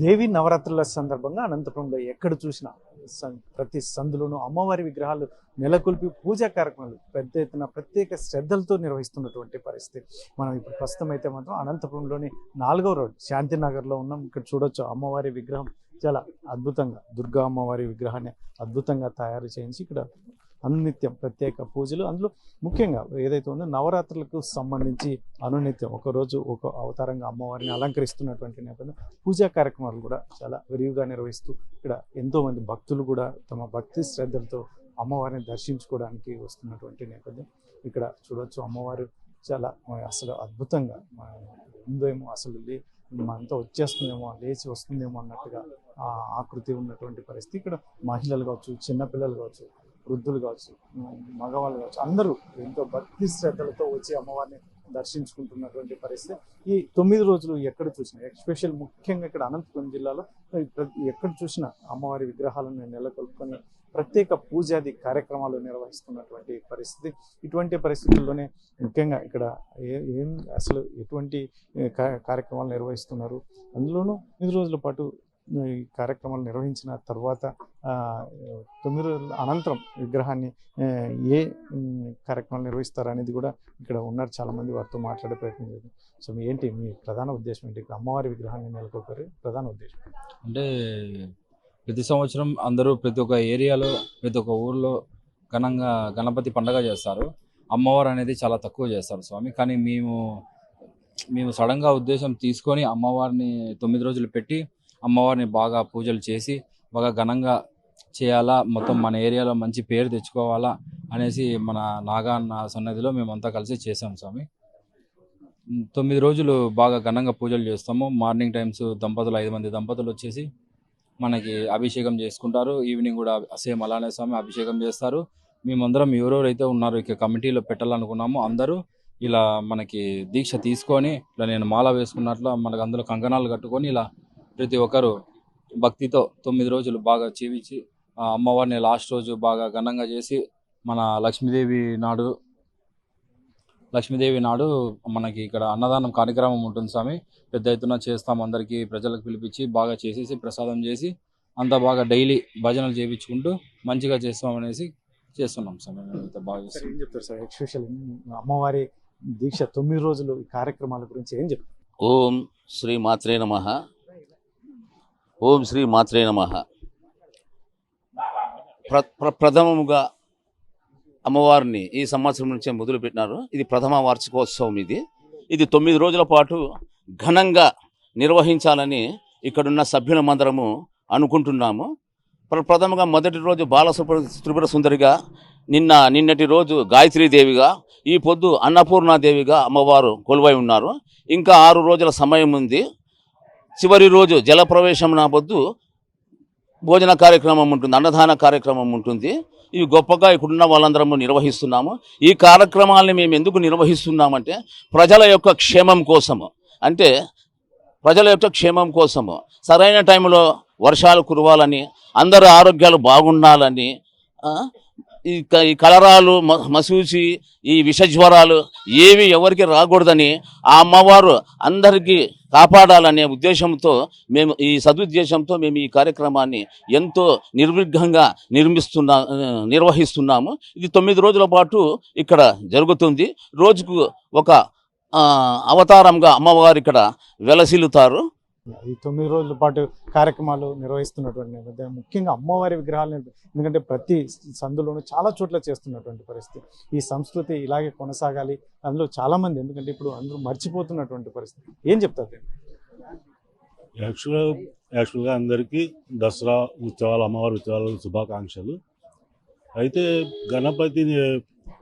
దేవి నవరాత్రుల సందర్భంగా అనంతపురంలో ఎక్కడ చూసినా ప్రతి సందులోనూ అమ్మవారి విగ్రహాలు నెలకొల్పి పూజా కార్యక్రమాలు పెద్ద ఎత్తున ప్రత్యేక శ్రద్ధలతో నిర్వహిస్తున్నటువంటి పరిస్థితి. మనం ఇప్పుడు ప్రస్తుతం అయితే మాత్రం అనంతపురంలోని 4వ రోడ్ శాంతినగర్లో ఉన్నాం. ఇక్కడ చూడొచ్చు అమ్మవారి విగ్రహం చాలా అద్భుతంగా, దుర్గా అమ్మవారి విగ్రహాన్ని అద్భుతంగా తయారు చేయించి ఇక్కడ అనునిత్యం ప్రత్యేక పూజలు, అందులో ముఖ్యంగా ఏదైతే ఉందో నవరాత్రులకు సంబంధించి అనునిత్యం ఒకరోజు ఒక అవతారంగా అమ్మవారిని అలంకరిస్తున్నటువంటి నేపథ్యం పూజా కార్యక్రమాలు కూడా చాలా విరివిగా నిర్వహిస్తూ ఇక్కడ ఎంతోమంది భక్తులు కూడా తమ భక్తి శ్రద్ధలతో అమ్మవారిని దర్శించుకోవడానికి వస్తున్నటువంటి నేపథ్యం. ఇక్కడ చూడవచ్చు అమ్మవారు చాలా అసలు అద్భుతంగా ఉందేమో, అసలు అంతా వచ్చేస్తుందేమో, లేచి వస్తుందేమో అన్నట్టుగా ఆకృతి ఉన్నటువంటి పరిస్థితి. ఇక్కడ మహిళలు కావచ్చు, చిన్నపిల్లలు కావచ్చు, వృద్ధులు కావచ్చు, మగవాళ్ళు కావచ్చు, అందరూ ఎంతో భక్తి శ్రద్ధలతో వచ్చి అమ్మవారిని దర్శించుకుంటున్నటువంటి పరిస్థితి. ఈ 9 రోజులు ఎక్కడ చూసినా, ఎస్పెషల్ ముఖ్యంగా ఇక్కడ అనంతపురం జిల్లాలో ఎక్కడ చూసినా అమ్మవారి విగ్రహాలను నెలకొల్పుకొని ప్రత్యేక పూజాది కార్యక్రమాలు నిర్వహిస్తున్నటువంటి పరిస్థితి. ఇటువంటి పరిస్థితుల్లోనే ముఖ్యంగా ఇక్కడ అసలు ఎటువంటి కార్యక్రమాలు నిర్వహిస్తున్నారు, అందులోనూ 9 రోజుల పాటు ఈ కార్యక్రమాలు నిర్వహించిన తర్వాత 9 రోజుల అనంతరం విగ్రహాన్ని ఏ కార్యక్రమాలు నిర్వహిస్తారు అనేది కూడా ఇక్కడ ఉన్నారు చాలామంది, వారితో మాట్లాడే ప్రయత్నం చేద్దాం. సో ఏంటి మీ ప్రధాన ఉద్దేశం ఏంటి? అమ్మవారి విగ్రహాన్ని నెలకొల్పారు, ప్రధాన ఉద్దేశం అంటే ప్రతి సంవత్సరం అందరూ ప్రతి ఒక్క ఏరియాలో, ప్రతి ఒక్క ఊర్లో ఘనంగా గణపతి పండగ చేస్తారు. అమ్మవారు అనేది చాలా తక్కువ చేస్తారు స్వామి. కానీ మేము సడన్గా ఉద్దేశం తీసుకొని అమ్మవారిని 9 రోజులు పెట్టి అమ్మవారిని బాగా పూజలు చేసి బాగా ఘనంగా చేయాలా, మొత్తం మన ఏరియాలో మంచి పేరు తెచ్చుకోవాలా అనేసి మన నాగాన్న సన్నిధిలో మేమంతా కలిసి చేసాం స్వామి. 9 రోజులు బాగా ఘనంగా పూజలు చేస్తాము. మార్నింగ్ టైమ్స్ దంపతులు 5 మంది దంపతులు వచ్చేసి మనకి అభిషేకం చేసుకుంటారు. ఈవినింగ్ కూడా సేమ్ అలానే స్వామి అభిషేకం చేస్తారు. మేమందరం ఎవరెవరైతే ఉన్నారో ఇక కమిటీలో పెట్టాలనుకున్నామో అందరూ ఇలా మనకి దీక్ష తీసుకొని, ఇలా నేను మాల వేసుకున్నట్లు మనకు అందులో కంకణాలు కట్టుకొని ఇలా ప్రతి ఒక్కరు భక్తితో 9 రోజులు బాగా జీవించి అమ్మవారిని లాస్ట్ రోజు బాగా ఘనంగా చేసి మన లక్ష్మీదేవి నాడు మనకి ఇక్కడ అన్నదానం కార్యక్రమం ఉంటుంది స్వామి. పెద్ద ఎత్తున చేస్తాం, అందరికీ ప్రజలకు పిలిపించి బాగా చేసేసి ప్రసాదం చేసి అంతా బాగా డైలీ భజనలు చేయించుకుంటూ మంచిగా చేస్తామనేసి చేస్తున్నాం స్వామి. బాగా ఏం చెప్తారు సార్ ఎస్పెషల్ అమ్మవారి దీక్ష 9 రోజులు కార్యక్రమాల గురించి ఏం చెప్తారు? ఓం శ్రీ మాత్రే నమః. ఓం శ్రీ మాత్రే నమః. ప్రథమముగా అమ్మవారిని ఈ సంవత్సరం నుంచే మొదలుపెట్టినారు. ఇది ప్రథమ వార్షికోత్సవం. ఇది 9 రోజుల పాటు ఘనంగా నిర్వహించాలని ఇక్కడున్న సభ్యులమందరము అనుకుంటున్నాము. ప్రథమంగా మొదటి రోజు త్రిపుర సుందరిగా, నిన్నటి రోజు గాయత్రీదేవిగా, ఈ పొద్దు అన్నపూర్ణాదేవిగా అమ్మవారు కొలువై ఉన్నారు. ఇంకా 6 రోజుల సమయం ఉంది. చివరి రోజు జలప్రవేశం నా పొద్దు భోజన కార్యక్రమం ఉంటుంది, అన్నదాన కార్యక్రమం ఉంటుంది. ఇవి గొప్పగా ఇక్కడున్న వాళ్ళందరము నిర్వహిస్తున్నాము. ఈ కార్యక్రమాలని మేము ఎందుకు నిర్వహిస్తున్నామంటే ప్రజల యొక్క క్షేమం కోసము. సరైన టైంలో వర్షాలు కురవాలని, అందరి ఆరోగ్యాలు బాగుండాలని, ఈ కలరాలు, మసూచి, ఈ విషజ్వరాలు ఏవి ఎవరికి రాకూడదని ఆ అమ్మవారు అందరికీ కాపాడాలనే ఉద్దేశంతో ఈ సదుద్దేశంతో మేము ఈ కార్యక్రమాన్ని ఎంతో నిర్విఘ్నంగా నిర్వహిస్తున్నాము. ఇది 9 రోజుల పాటు ఇక్కడ జరుగుతుంది. రోజుకు ఒక అవతారంగా అమ్మవారు ఇక్కడ వెలసిల్లుతారు. ఈ 9 రోజుల పాటు కార్యక్రమాలు నిర్వహిస్తున్నటువంటి నేపథ్యం ముఖ్యంగా అమ్మవారి విగ్రహాలను, ఎందుకంటే ప్రతి సందులోనూ చాలా చోట్ల చేస్తున్నటువంటి పరిస్థితి. ఈ సంస్కృతి ఇలాగే కొనసాగాలి. అందులో చాలామంది, ఎందుకంటే ఇప్పుడు అందరూ మర్చిపోతున్నటువంటి పరిస్థితి. ఏం చెప్తారు? యాక్చువల్గా అందరికీ దసరా ఉత్సవాలు, అమ్మవారి ఉత్సవాలు శుభాకాంక్షలు. అయితే గణపతి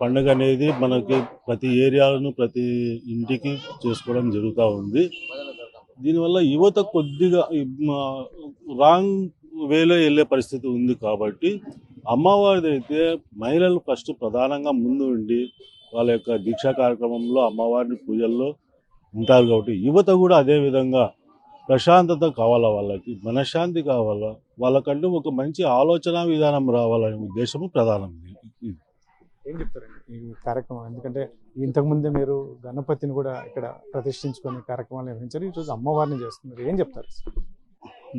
పండుగ అనేది మనకి ప్రతి ఏరియాలను, ప్రతి ఇంటికి చేసుకోవడం జరుగుతూ ఉంది. దీనివల్ల యువత కొద్దిగా రాంగ్ వేలో వెళ్ళే పరిస్థితి ఉంది. కాబట్టి అమ్మవారిది అయితే మహిళలు ఫస్ట్ ప్రధానంగా ముందు ఉండి వాళ్ళ యొక్క దీక్షా కార్యక్రమంలో అమ్మవారిని పూజల్లో ఉంటారు. కాబట్టి యువత కూడా అదేవిధంగా ప్రశాంతత కావాలా, వాళ్ళకి మనశ్శాంతి కావాలా, వాళ్ళకంటూ ఒక మంచి ఆలోచన విధానం రావాలనే ఉద్దేశము ప్రధానం. ఏం చెప్తారండి ఈ కార్యక్రమం? ఎందుకంటే ఇంతకుముందే మీరు గణపతిని కూడా ఇక్కడ ప్రతిష్ఠించుకునే కార్యక్రమాలు నిర్వహించారు, ఈరోజు అమ్మవారిని చేస్తున్నారు. ఏం చెప్తారు?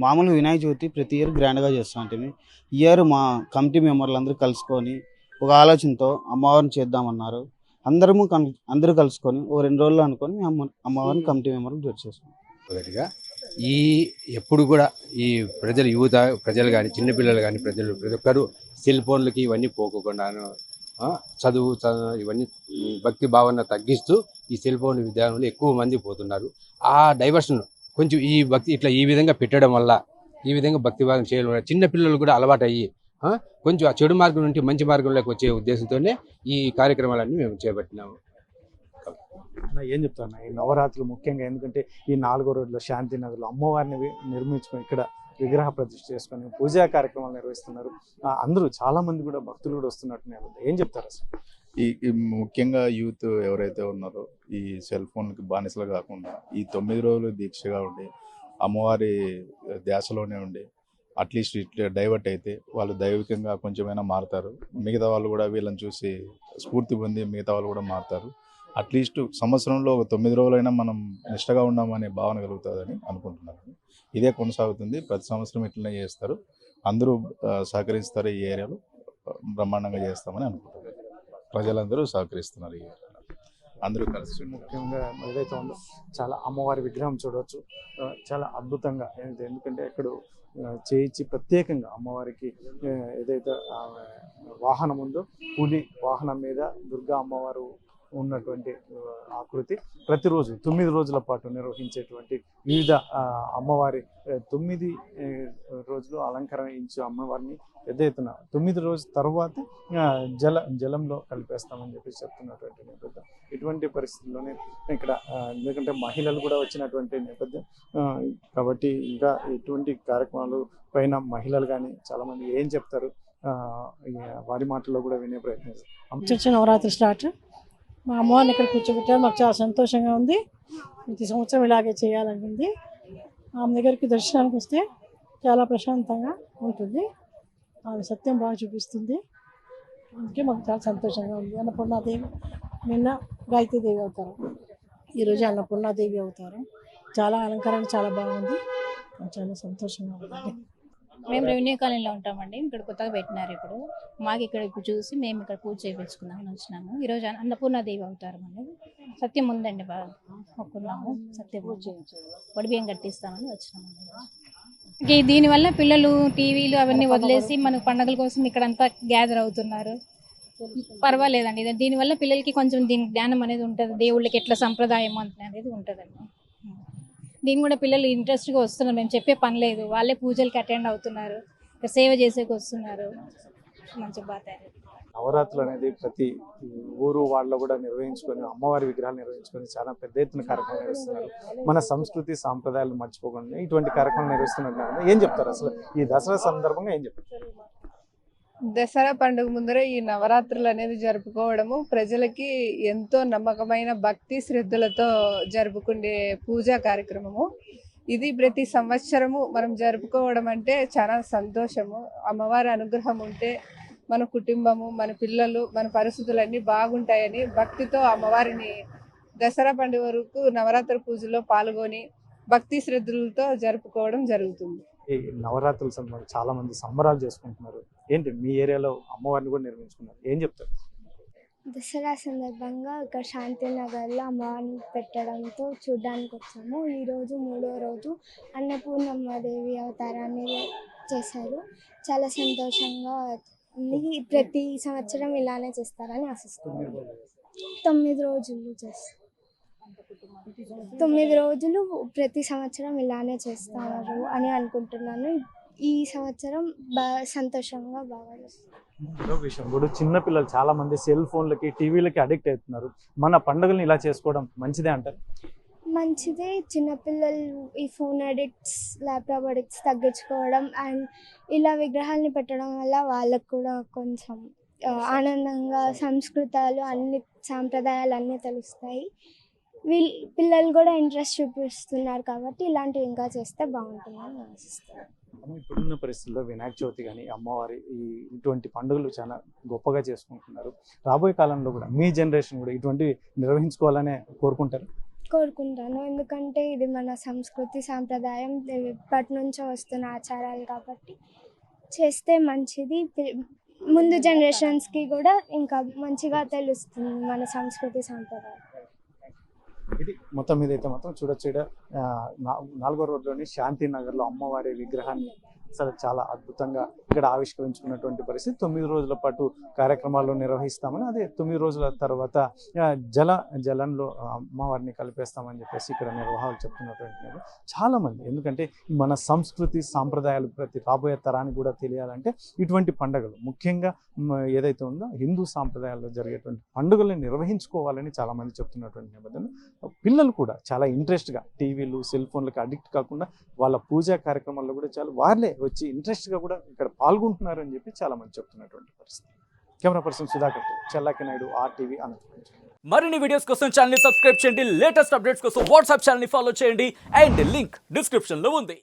మామూలు వినాయక చవితి ప్రతి ఇయర్ గ్రాండ్గా చేస్తూ ఉంటుంది. ఇయర్ మా కమిటీ మెంబర్లు అందరూ కలుసుకొని ఒక ఆలోచనతో అమ్మవారిని చేద్దామన్నారు. అందరూ కలుసుకొని ఓ 2 రోజులు అనుకొని అమ్మవారిని కమిటీ మెంబర్లు చేసేసాం. మొదటిగా ఈ ఎప్పుడు కూడా ఈ యువత ప్రజలు కానీ చిన్నపిల్లలు కానీ ప్రతి ఒక్కరు సెల్ ఫోన్లకి ఇవన్నీ పోకోకుండాను చదువు ఇవన్నీ భక్తి భావన తగ్గిస్తూ ఈ సెల్ ఫోన్ విధానంలో ఎక్కువ మంది పోతున్నారు. ఆ డైవర్షన్ కొంచెం ఈ భక్తి ఇట్లా ఈ విధంగా పెట్టడం వల్ల ఈ విధంగా భక్తి భాగం చేయడం వల్ల చిన్నపిల్లలు కూడా అలవాటు అయ్యి కొంచెం ఆ చెడు మార్గం నుండి మంచి మార్గంలోకి వచ్చే ఉద్దేశంతోనే ఈ కార్యక్రమాలన్నీ మేము చేపట్టినాము. ఏం చెప్తాను ఈ నవరాత్రులు ముఖ్యంగా, ఎందుకంటే ఈ 4వ రోజుల్లో శాంతినగర్లో అమ్మవారిని నిర్మించుకొని ఇక్కడ విగ్రహ ప్రతిష్ఠ చేసుకొని పూజా కార్యక్రమాలు నిర్వహిస్తున్నారు. అందరూ చాలా మంది కూడా భక్తులు కూడా వస్తున్నట్టు ఏం చెప్తారు అసలు? ఈ ముఖ్యంగా యూత్ ఎవరైతే ఉన్నారో ఈ సెల్ ఫోన్కి బానిసలు కాకుండా ఈ 9 రోజులు దీక్షగా ఉండి అమ్మవారి ధ్యాసలోనే ఉండి అట్లీస్ట్ ఇట్లా డైవర్ట్ అయితే వాళ్ళు దైవికంగా కొంచెమైనా మారుతారు. మిగతా వాళ్ళు కూడా వీళ్ళని చూసి స్ఫూర్తి పొంది మిగతా వాళ్ళు కూడా మారుతారు. అట్లీస్ట్ సంవత్సరంలో ఒక 9 రోజులైనా మనం నిష్టగా ఉన్నామనే భావన కలుగుతుందని అనుకుంటున్నాను. ఇదే కొనసాగుతుంది, ప్రతి సంవత్సరం ఇట్లనే చేస్తారు, అందరూ సహకరిస్తారు. ఈ ఏరియాలో బ్రహ్మాండంగా చేస్తామని అనుకుంటున్నారు. ప్రజలందరూ సహకరిస్తున్నారు. ఈ ఏరియాలో అందరూ కలిసి ముఖ్యంగా ఏదైతే ఉందో చాలా అమ్మవారి విగ్రహం చూడవచ్చు, చాలా అద్భుతంగా. ఎందుకంటే ఇక్కడ చేయించి ప్రత్యేకంగా అమ్మవారికి ఏదైతే వాహనం ఉందో పులి వాహనం మీద దుర్గా అమ్మవారు ఉన్నటువంటి ఆకృతి ప్రతిరోజు 9 రోజుల పాటు నిర్వహించేటువంటి వివిధ అమ్మవారి 9 రోజులు అలంకరించే అమ్మవారిని పెద్ద ఎత్తున 9 రోజుల తర్వాత జలంలో కలిపేస్తామని చెప్పి చెప్తున్నటువంటి నేపథ్యం. ఇటువంటి పరిస్థితుల్లోనే ఇక్కడ ఎందుకంటే మహిళలు కూడా వచ్చినటువంటి నేపథ్యం కాబట్టి ఇంకా ఇటువంటి కార్యక్రమాలు పైన మహిళలు కానీ చాలామంది ఏం చెప్తారు వారి మాటల్లో కూడా వినే ప్రయత్నం చేస్తాం. నవరాత్రి స్టార్ట్, మా అమ్మవారిని ఇక్కడ కూర్చోబెట్టారు. మాకు చాలా సంతోషంగా ఉంది. ప్రతి సంవత్సరం ఇలాగే చేయాలనుకుంది. ఆమె దగ్గరికి దర్శనానికి వస్తే చాలా ప్రశాంతంగా ఉంటుంది. ఆమె సత్యం బాగా చూపిస్తుంది. అందుకే మాకు చాలా సంతోషంగా ఉంది. అన్నపూర్ణాదేవి నిన్న గాయత్రీదేవి అవుతారు, ఈరోజు అన్నపూర్ణాదేవి అవుతారు. చాలా అలంకరణ చాలా బాగుంది. చాలా సంతోషంగా ఉంది. మేము రెవెన్యూ కాలనీలో ఉంటామండి. ఇక్కడ కొత్తగా పెట్టినారు. ఇప్పుడు మాకు ఇక్కడ చూసి మేము ఇక్కడ పూజ చేయించుకున్నామని వచ్చినాము. ఈరోజు అన్నపూర్ణాదేవి అవుతారు. మళ్ళీ సత్యం ఉందండి, బాగా మొక్కున్నాము. సత్యం పూజ వడిబియ్యం కట్టిస్తామని వచ్చినాము. దీనివల్ల పిల్లలు టీవీలు అవన్నీ వదిలేసి మన పండుగల కోసం ఇక్కడంతా గ్యాదర్ అవుతున్నారు. పర్వాలేదండి. దీనివల్ల పిల్లలకి కొంచెం దీని జ్ఞానం అనేది ఉంటుంది. దేవుళ్ళకి ఎట్లా సంప్రదాయం అనేది ఉంటుందండి. దీన్ని కూడా పిల్లలు ఇంట్రెస్ట్గా వస్తున్నారు. మేము చెప్పే పని లేదు, వాళ్ళే పూజలకి అటెండ్ అవుతున్నారు, ఇక్కడ సేవ చేసేకి వస్తున్నారు. మంచి బాధ. నవరాత్రులు అనేది ప్రతి ఊరు వాళ్ళలో కూడా నిర్వహించుకొని అమ్మవారి విగ్రహాలు నిర్వహించుకొని చాలా పెద్ద ఎత్తున కార్యక్రమాలు నిర్వహిస్తున్నారు. మన సంస్కృతి సాంప్రదాయాలు మర్చిపోకుండా ఇటువంటి కార్యక్రమాలు నిర్వహిస్తున్నట్టు ఏం చెప్తారు అసలు ఈ దసరా సందర్భంగా ఏం చెప్తారు? దసరా పండుగ ముందర ఈ నవరాత్రులు అనేది జరుపుకోవడము ప్రజలకి ఎంతో నమ్మకమైన భక్తి శ్రద్ధలతో జరుపుకునే పూజా కార్యక్రమము. ఇది ప్రతి సంవత్సరము మనం జరుపుకోవడం అంటే చాలా సంతోషము. అమ్మవారి అనుగ్రహం ఉంటే మన కుటుంబము, మన పిల్లలు, మన పరిస్థితులన్నీ బాగుంటాయని భక్తితో అమ్మవారిని దసరా పండుగ వరకు నవరాత్రి పూజలో పాల్గొని భక్తి శ్రద్ధలతో జరుపుకోవడం జరుగుతుంది. ఈ నవరాత్రుల సందర్భంగా చాలా మంది సంబరాలు చేసుకుంటున్నారు. ఏంటి మీ ఏరియాలో అమ్మవారిని కూడా నిర్మించుకున్నారు, ఏం చెప్తారు? దసరా సందర్భంగా ఇక్కడ శాంతినగర్లో అమ్మవారిని పెట్టడంతో చూడడానికి వచ్చాము. ఈరోజు 3వ రోజు అన్నపూర్ణమ్మదేవి అవతారాన్ని చేశారు. చాలా సంతోషంగా ఉంది. ప్రతి సంవత్సరం ఇలానే చేస్తారని ఆశిస్తున్నాను. 9 రోజులు చేస్తారు. 9 రోజులు ప్రతి సంవత్సరం ఇలానే చేస్తారు అని అనుకుంటున్నాను. ఈ సంవత్సరం సంతోషంగా బాగా చేస్తారు. విషయం కూడా చిన్నపిల్లలు చాలా మంది సెల్ ఫోన్లకి టీవీలకి అడిక్ట్ అవుతున్నారు. మన పండుగలను ఇలా చేసుకోవడం మంచిదే అంటారు? మంచిదే. చిన్నపిల్లలు ఈ ఫోన్ అడిక్ట్స్, ల్యాప్టాప్ అడిక్ట్స్ తగ్గించుకోవడం అండ్ ఇలా విగ్రహాలని పెట్టడం వల్ల వాళ్ళకు కూడా కొంచెం ఆనందంగా సంస్కృతాలు అన్ని సాంప్రదాయాలు అన్నీ తెలుస్తాయి. పిల్లలు కూడా ఇంట్రెస్ట్ చూపిస్తున్నారు కాబట్టి ఇలాంటివి ఇంకా చేస్తే బాగుంటుందని ఆశిస్తున్నాను. ఇప్పుడున్న పరిస్థితుల్లో వినాయక చవితి కానీ అమ్మవారి ఇటువంటి పండుగలు చాలా గొప్పగా చేసుకుంటున్నారు. రాబోయే కాలంలో కూడా మీ జనరేషన్ కూడా ఇటువంటివి నిర్వహించుకోవాలనే కోరుకుంటారు? కోరుకుంటాను. ఎందుకంటే ఇది మన సంస్కృతి సాంప్రదాయం ఎప్పటి నుంచో వస్తున్న ఆచారాలు కాబట్టి చేస్తే మంచిది. ముందు జనరేషన్స్కి కూడా ఇంకా మంచిగా తెలుస్తుంది మన సంస్కృతి సాంప్రదాయం. ఇది మొత్తం మీద అయితే మాత్రం చూడొచ్చు ఇక్కడ 4వ రోడ్లోని శాంతినగర్లో అమ్మవారి విగ్రహాన్ని అసలు చాలా అద్భుతంగా ఇక్కడ ఆవిష్కరించుకున్నటువంటి పరిస్థితి. 9 రోజుల పాటు కార్యక్రమాలు నిర్వహిస్తామని, అదే 9 రోజుల తర్వాత జలంలో అమ్మవారిని కలిపేస్తామని చెప్పేసి ఇక్కడ నిర్వాహకులు చెప్తున్నటువంటి చాలామంది. ఎందుకంటే మన సంస్కృతి సాంప్రదాయాలు ప్రతి రాబోయే తరానికి కూడా తెలియాలంటే ఇటువంటి పండుగలు ముఖ్యంగా ఏదైతే ఉందో హిందూ సాంప్రదాయాల్లో జరిగేటువంటి పండుగలను నిర్వహించుకోవాలని చాలామంది చెప్తున్నటువంటి నేపథ్యంలో పిల్లలు కూడా చాలా ఇంట్రెస్ట్గా టీవీలు సెల్ ఫోన్లకు అడిక్ట్ కాకుండా వాళ్ళ పూజా కార్యక్రమాల్లో కూడా చాలా వాళ్ళే వచ్చి ఇంట్రెస్ట్గా కూడా ఇక్కడ పాల్గొంటున్నారు అని చెప్పి చాలామంది చెప్తున్నటువంటి పరిస్థితి. కెమెరా పర్సన్ సుధాకర్తో చెల్లాకి నాయుడు, RTV, అనంతపురం. మరిన్ని వీడియోస్ కోసం ఛానల్ ని సబ్స్క్రైబ్ చేయండి. లేటెస్ట్ అప్డేట్స్ కోసం వాట్సాప్ ఛానల్ ని ఫాలో చేయండి. అండ్ లింక్ డిస్క్రిప్షన్ లో ఉంది.